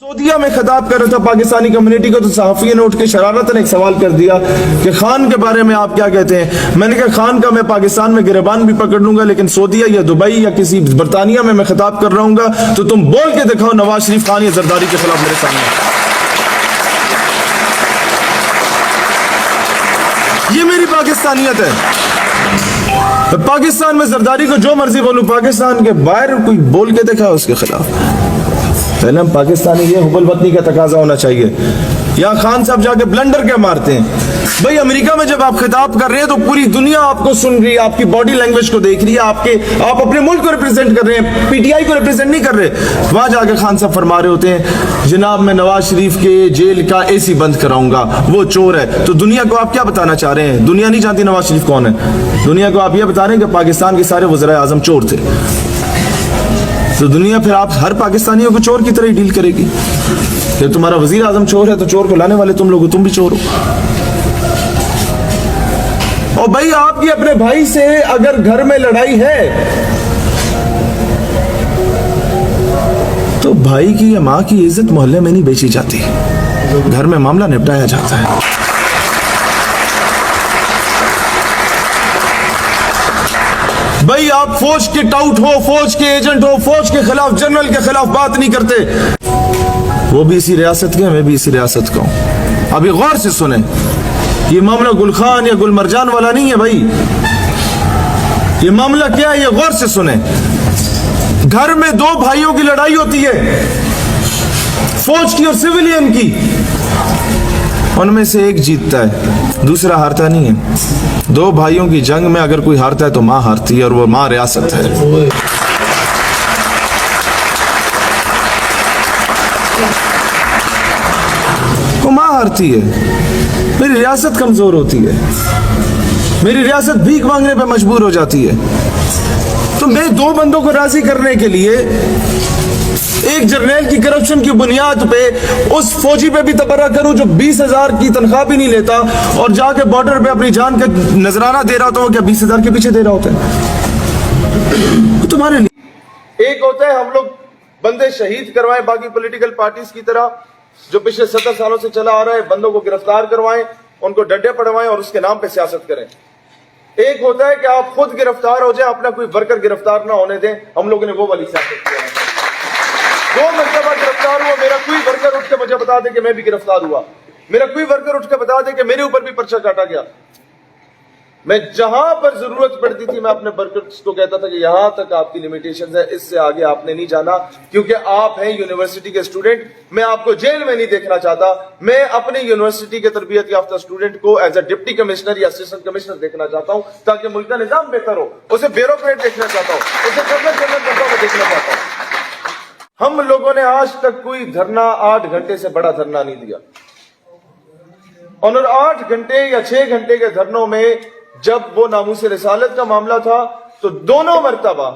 سعودیہ میں خطاب کر رہا تھا پاکستانی کمیونٹی کو تو صحافی نے اٹھ کے شرارتاً ایک سوال کر دیا کہ خان کے بارے میں آپ کیا کہتے ہیں؟ میں نے کہا خان کا میں پاکستان میں گریبان بھی پکڑ لوں گا، لیکن سعودیہ یا دبئی یا کسی برطانیہ میں خطاب کر رہا ہوں گا تو تم بول کے دکھاؤ نواز شریف خان یا زرداری کے خلاف میرے سامنے۔ یہ میری پاکستانیت ہے۔ پاکستان میں زرداری کو جو مرضی بولوں، پاکستان کے باہر کوئی بول کے دکھا اس کے خلاف۔ پہلے ہم پاکستانی، یہ حب الوطنی کا تقاضا ہونا چاہیے۔ یا خان صاحب جا کے بلنڈر کیا مارتے ہیں؟ بھئی امریکہ میں جب آپ خطاب کر رہے ہیں تو پوری دنیا آپ کو سن رہی ہے، آپ کی باڈی لینگویج کو دیکھ رہی ہے، آپ اپنے ملک کو ریپرزینٹ کر رہے ہیں، پی ٹی آئی کو ریپرزینٹ نہیں کر رہے۔ وہاں جا کے خان صاحب فرما رہے ہوتے ہیں جناب میں نواز شریف کے جیل کا اے سی بند کراؤں گا، وہ چور ہے۔ تو دنیا کو آپ کیا بتانا چاہ رہے ہیں؟ دنیا نہیں جانتی نواز شریف کون ہے۔ دنیا کو آپ یہ بتا رہے ہیں کہ پاکستان کے سارے وزرائے اعظم چور تھے۔ تو دنیا پھر آپ ہر پاکستانیوں کو چور کی طرح ہی ڈیل کرے گی کہ تمہارا وزیر اعظم چور ہے تو چور کو لانے والے تم لوگ، تم بھی چور ہو۔ اور بھائی آپ کی اپنے بھائی سے اگر گھر میں لڑائی ہے تو بھائی کی یا ماں کی عزت محلے میں نہیں بیچی جاتی، گھر میں معاملہ نپٹایا جاتا ہے۔ بھائی آپ فوج کے ٹاؤٹ ہو، فوج کے ایجنٹ ہو، فوج کے خلاف، جنرل کے خلاف بات نہیں کرتے۔ وہ بھی اسی ریاست کے، میں بھی اسی ریاست کا ہوں۔ ابھی غور سے سنیں، یہ معاملہ گل خان یا گل مرجان والا نہیں ہے بھائی۔ یہ معاملہ کیا ہے یہ غور سے سنیں۔ گھر میں دو بھائیوں کی لڑائی ہوتی ہے، فوج کی اور سویلین کی، ان میں سے ایک جیتتا ہے، دوسرا ہارتا نہیں ہے۔ دو بھائیوں کی جنگ میں اگر کوئی ہارتا ہے تو ماں ہارتی ہے، اور وہ ماں ریاست ہے۔ وہ ماں ہارتی ہے، میری ریاست کمزور ہوتی ہے، میری ریاست بھیک مانگنے پہ مجبور ہو جاتی ہے۔ تو میں دو بندوں کو راضی کرنے کے لیے ایک جرنیل کی کرپشن کی بنیاد پہ اس فوجی پہ بھی تبرہ کروں جو 20,000 کی تنخواہ بھی نہیں لیتا اور جا کے بارڈر پہ اپنی جان کا نذرانہ دے رہا ہوتا ہوں، کیا 20,000 کے پیچھے دے رہا ہوتا ہے؟ تمہارے لیے ایک ہوتا ہے ہم لوگ بندے شہید کروائیں باقی پولیٹیکل پارٹیز کی طرح جو پچھلے 70 سالوں سے چلا آ رہا ہے، بندوں کو گرفتار کروائیں، ان کو ڈنڈے پڑوائیں اور اس کے نام پہ سیاست کریں۔ ایک ہوتا ہے کہ آپ خود گرفتار ہو جائیں، اپنا کوئی ورکر گرفتار نہ ہونے دیں۔ ہم لوگوں نے وہ والی سیاست کیا ہے۔ 2 مرتبہ گرفتار ہوا، میرا کوئی ورکر اٹھ کے مجھے بتا دے کہ میں بھی گرفتار ہوا، میرا کوئی ورکر اٹھ کے بتا دے کہ میرے اوپر بھی پرچہ کاٹا گیا۔ میں جہاں پر ضرورت پڑتی تھی میں اپنے ورکرز کو کہتا تھا کہ یہاں تک آپ کی لیمیٹیشنز ہے، اس سے آگے آپ نے نہیں جانا، کیونکہ آپ ہیں یونیورسٹی کے اسٹوڈنٹ۔ میں آپ کو جیل میں نہیں دیکھنا چاہتا، میں اپنی یونیورسٹی کے تربیت یافتہ اسٹوڈنٹ کو ایز اے ڈپٹی کمشنر یا اسسٹنٹ کمشنر دیکھنا چاہتا ہوں تاکہ ملک کا نظام بہتر ہو۔ اسے بیوروکریٹ دیکھنا چاہتا ہوں، اسے گورنر جنرل بنتا ہوا دیکھنا چاہتا ہوں۔ ہم لوگوں نے آج تک کوئی دھرنا 8 گھنٹے سے بڑا دھرنا نہیں دیا، اور 8 گھنٹے یا 6 گھنٹے کے دھرنوں میں جب وہ ناموس رسالت کا معاملہ تھا تو دونوں مرتبہ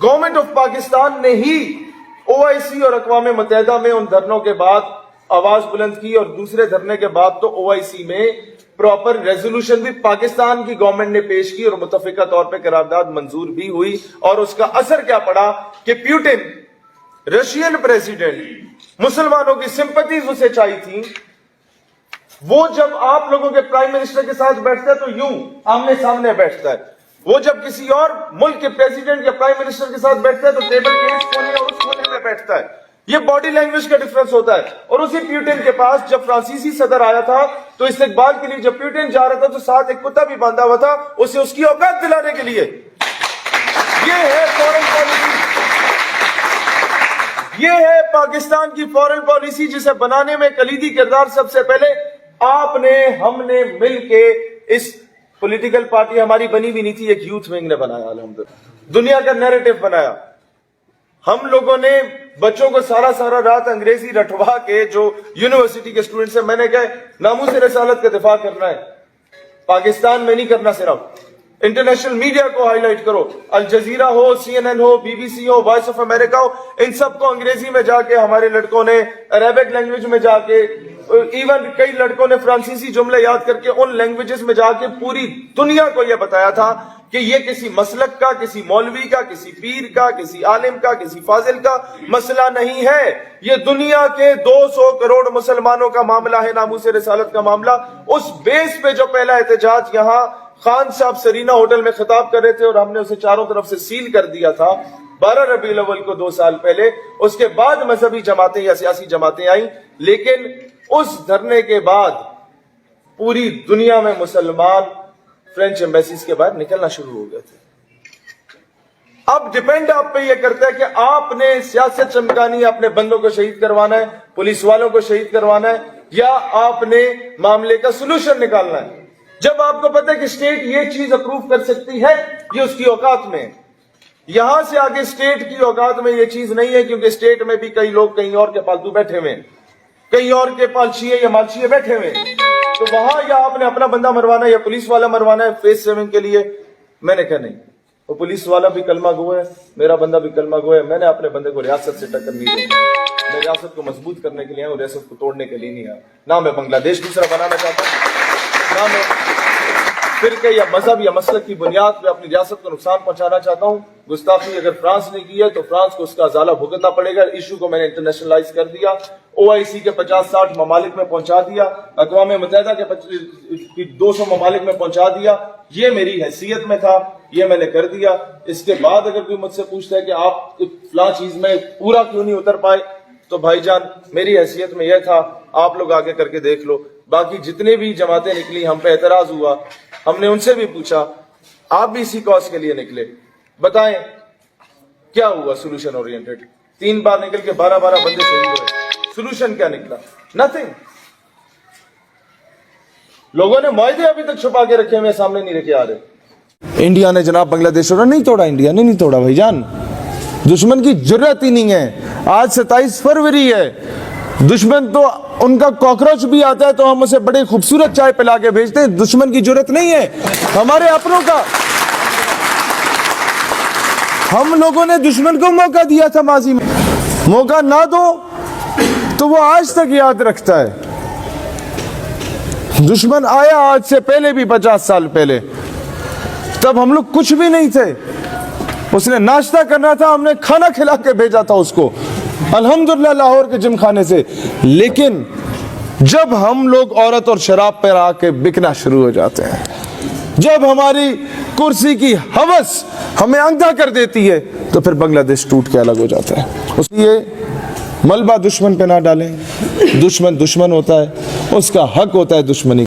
گورنمنٹ آف پاکستان نے ہی OIC اور اقوام متحدہ میں ان دھرنوں کے بعد آواز بلند کی، اور دوسرے دھرنے کے بعد تو OIC میں پراپر ریزولوشن بھی پاکستان کی گورنمنٹ نے پیش کی اور متفقہ طور پہ قرارداد منظور بھی ہوئی۔ اور اس کا اثر کیا پڑا کہ پیوٹن رشین پریزیڈنٹ، مسلمانوں کی سمپتیز اسے چاہیے تھی، وہ جب آپ لوگوں کے پرائم منسٹر کے ساتھ بیٹھتا ہے تو یوں آمنے سامنے بیٹھتا ہے، وہ جب کسی اور ملک کے پریزیڈنٹ یا پرائم منسٹر کے ساتھ بیٹھتا ہے تو ٹیبل کے اس کونے اور اس کونے میں بیٹھتا ہے۔ یہ باڈی لینگویج کا ڈیفرنس ہوتا ہے۔ اور اسی پیوٹن کے پاس جب فرانسیسی صدر آیا تھا تو استقبال کے لیے جب پیوٹن جا رہا تھا تو ساتھ ایک کتا بھی باندھا ہوا تھا اسے اس کی اوقات دلانے کے لیے۔ یہ ہے فورن پالیسی، یہ ہے پاکستان کی فورن پالیسی، جسے بنانے میں کلیدی کردار سب سے پہلے آپ نے، ہم نے مل کے، اس پولیٹیکل پارٹی ہماری بنی بھی نہیں تھی، ایک یوتھ ونگ نے بنایا، الحمدللہ دنیا کا نیریٹو بنایا۔ ہم لوگوں نے بچوں کو سارا رات انگریزی رٹوا کے، جو یونیورسٹی کے اسٹوڈنٹ سے میں نے کہا ناموس رسالت کا دفاع کرنا ہے، پاکستان میں نہیں کرنا، صرف انٹرنیشنل میڈیا کو ہائی لائٹ کرو، الجزیرہ ہو، CNN ہو، BBC ہو، وائس آف امریکہ ہو، ان سب کو انگریزی میں جا کے ہمارے لڑکوں نے، عربک لینگویج میں جا کے ایون کئی لڑکوں نے فرانسیسی جملے یاد کر کے ان لینگویجز میں جا کے پوری دنیا کو یہ بتایا تھا کہ یہ کسی مسلک کا، کسی مولوی کا، کسی پیر کا، کسی عالم کا، کسی فاضل کا مسئلہ نہیں ہے، یہ دنیا کے 200 کروڑ مسلمانوں کا معاملہ ہے، ناموس رسالت کا معاملہ۔ اس بیس پہ جو پہلا احتجاج یہاں خان صاحب سرینا ہوٹل میں خطاب کر رہے تھے اور ہم نے اسے چاروں طرف سے سیل کر دیا تھا 12 ربیع الاول کو 2 سال پہلے، اس کے بعد مذہبی جماعتیں یا سیاسی جماعتیں آئیں، لیکن اس دھرنے کے بعد پوری دنیا میں مسلمان فرینچ ایمبیسیز کے باہر نکلنا شروع ہو گئے تھے۔ اب ڈیپینڈ آپ پہ یہ کرتا ہے کہ آپ نے سیاست چمکانی ہے، اپنے بندوں کو شہید کروانا ہے، پولیس والوں کو شہید کروانا ہے، یا آپ نے معاملے کا سلوشن نکالنا ہے۔ جب آپ کو پتہ ہے کہ اسٹیٹ یہ چیز اپروو کر سکتی ہے، یہ اس کی اوقات میں، یہاں سے آگے اسٹیٹ کی اوقات میں یہ چیز نہیں ہے، کیونکہ اسٹیٹ میں بھی کئی لوگ کہیں اور کے پالتو بیٹھے ہوئے ہیں، کہیں اور کے پالشیے یا مالشیے بیٹھے ہوئے ہیں، تو وہاں یا آپ نے اپنا بندہ مروانا ہے یا پولیس والا مروانا ہے فیس سیونگ کے لیے۔ میں نے کہا نہیں، وہ پولیس والا بھی کلمہ گو ہے، میرا بندہ بھی کلمہ گو ہے، میں نے اپنے بندے کو ریاست سے ٹکر نہیں دی، میں ریاست کو مضبوط کرنے کے لیے ہوں، ریاست کو توڑنے کے لیے نہیں آیا۔ نہ میں بنگلہ دیش دوسرا بنانا چاہتا ہوں، نہ میں فرقے یا مذہب یا مسلک کی بنیاد پہ اپنی ریاست کو نقصان پہنچانا چاہتا ہوں۔ گستاخی اگر فرانس نے کی ہے تو فرانس کو اس کا ازالہ بھگتنا پڑے گا۔ ایشو کو میں نے انٹرنیشنلائز کر دیا، OIC کے 50-60 ممالک میں پہنچا دیا، اقوام متحدہ کے 200 ممالک میں پہنچا دیا۔ یہ میری حیثیت میں تھا، یہ میں نے کر دیا۔ اس کے بعد اگر کوئی مجھ سے پوچھتا ہے کہ آپ فلاں چیز میں پورا کیوں نہیں اتر پائے، تو بھائی جان میری حیثیت میں یہ تھا، آپ لوگ آگے کر کے دیکھ لو۔ باقی جتنے بھی جماعتیں نکلی، ہم پہ اعتراض ہوا، ہم نے ان سے بھی پوچھا آپ بھی اسی کاز کے لیے نکلے، بتائیں کیا ہوا سولوشن اورینٹڈ؟ 3 بار نکل کے 12 بندے شہید ہوئے، سولوشن کیا نکلا؟ نتھنگ۔ لوگوں نے معاہدے ابھی تک چھپا کے رکھے ہوئے سامنے نہیں رکھے آ رہے۔ انڈیا نے جناب بنگلہ دیش نہیں توڑا، انڈیا نے نہیں توڑا بھائی جان، دشمن کی جرات ہی نہیں ہے۔ آج 27 فروری ہے، دشمن تو ان کا کاکروچ بھی آتا ہے تو ہم اسے بڑے خوبصورت چائے پلا کے بھیجتے ہیں، دشمن کی جرات نہیں ہے ہمارے اپنوں کا۔ ہم لوگوں نے دشمن کو موقع دیا تھا ماضی میں، موقع نہ دو تو وہ آج تک یاد رکھتا ہے۔ دشمن آیا آج سے پہلے بھی 50 سال پہلے، تب ہم لوگ کچھ بھی نہیں تھے، اس نے ناشتہ کرنا تھا، ہم نے کھانا کھلا کے بھیجا تھا اس کو، الحمدللہ لاہور کے جم خانے سے۔ لیکن جب ہم لوگ عورت اور شراب پر آ کے بکنا شروع ہو جاتے ہیں، جب ہماری کرسی کی ہوس ہمیں اندھا کر دیتی ہے، تو پھر بنگلہ دیش ٹوٹ کے الگ ہو جاتا ہے۔ اس لیے ملبہ دشمن پہ نہ ڈالیں، دشمن دشمن ہوتا ہے، اس کا حق ہوتا ہے دشمنی۔